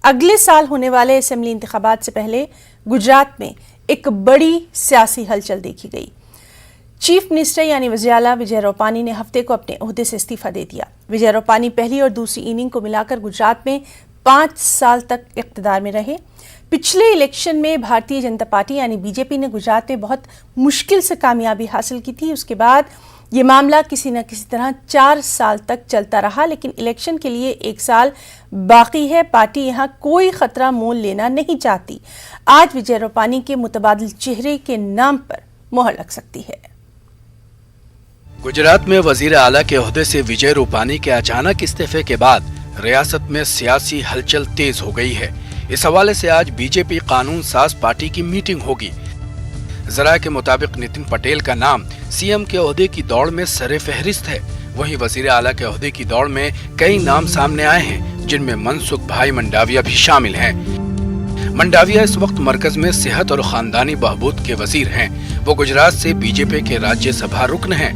अगले साल होने वाले असेंबली इंतखाबात से पहले गुजरात में एक बड़ी सियासी हलचल देखी गई। चीफ मिनिस्टर यानी वज़ीर आला विजय रूपानी ने हफ्ते को अपने ओहदे से इस्तीफा दे दिया। विजय रूपानी पहली और दूसरी इनिंग को मिलाकर गुजरात में 5 साल तक इक़्तिदार में रहे। पिछले इलेक्शन में भारतीय जनता पार्टी यानी बीजेपी ने गुजरात में बहुत मुश्किल से कामयाबी हासिल की थी। उसके बाद ये मामला किसी न किसी तरह 4 साल तक चलता रहा, लेकिन इलेक्शन के लिए 1 साल बाकी है। पार्टी यहाँ कोई खतरा मोल लेना नहीं चाहती। आज विजय रूपानी के मुतबादिल चेहरे के नाम पर मोहर लग सकती है। गुजरात में वजीर आला के ओहदे से विजय रूपानी के अचानक इस्तीफे के बाद रियासत में सियासी हलचल तेज हो गई है। इस हवाले से आज बीजेपी कानून साज पार्टी की मीटिंग होगी। जरा के मुताबिक नितिन पटेल का नाम सीएम के ओहदे की दौड़ में सरे फहरिस्त है। वहीं वजीर आला के ओहदे की दौड़ में कई नाम सामने आए हैं, जिनमें मनसुख भाई मंडाविया भी शामिल हैं। मंडाविया इस वक्त मरकज में सेहत और खानदानी बहबूद के वजीर हैं। वो गुजरात से बीजेपी के राज्यसभा रुकन हैं।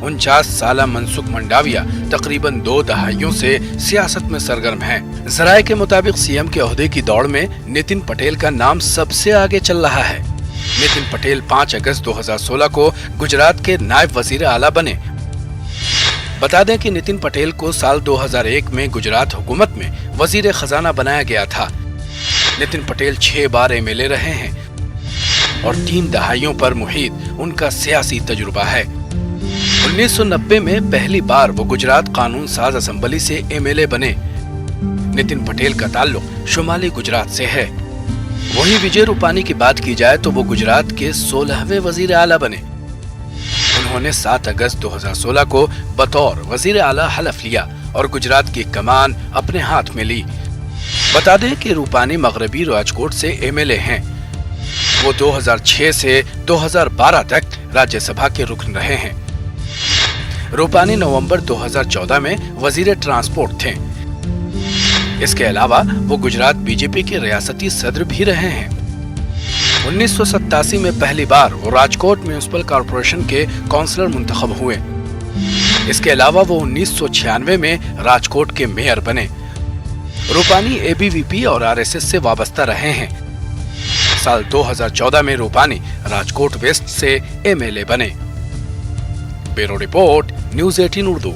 49 साला मनसुख मंडाविया तकरीबन 2 दहाइयों से सियासत में सरगर्म हैं। जराये के मुताबिक सीएम के ओहदे की दौड़ में नितिन पटेल का नाम सबसे आगे चल रहा है। नितिन पटेल 5 अगस्त 2016 को गुजरात के नायब वजीर आला बने। बता दें कि नितिन पटेल को साल 2001 में गुजरात हुकूमत में वजीर खजाना बनाया गया था। नितिन पटेल 6 बार एमएलए रहे हैं और 3 दहाइयों पर मुहित उनका सियासी तजुर्बा है। 1990 में पहली बार वो गुजरात कानून साज असेंबली से एमएलए बने। नितिन पटेल का ताल्लुक शुमाली गुजरात से है। वहीं विजय रूपानी की बात की जाए तो वो गुजरात के 16वें वजीर आला बने। उन्होंने 7 अगस्त 2016 को बतौर वजीर आला हलफ लिया और गुजरात की कमान अपने हाथ में ली। बता दें कि रूपानी मगरबी राजकोट से एमएलए हैं। वो 2006 से 2012 तक राज्यसभा के रुकन रहे हैं। रूपानी नवंबर 2014 में वजीर ट्रांसपोर्ट थे। इसके अलावा वो गुजरात बीजेपी के रियासती सदर भी रहे हैं। 1987 में पहली बार वो राजकोट म्युनिसिपल कॉर्पोरेशन के काउंसलर मुंतखब हुए। इसके अलावा वो 1996 में राजकोट के मेयर बने। रूपानी एबीवीपी और आरएसएस से वाबस्ता रहे हैं। साल 2014 में रूपानी राजकोट वेस्ट से एमएलए बने। Bureau report, news 18 Urdu.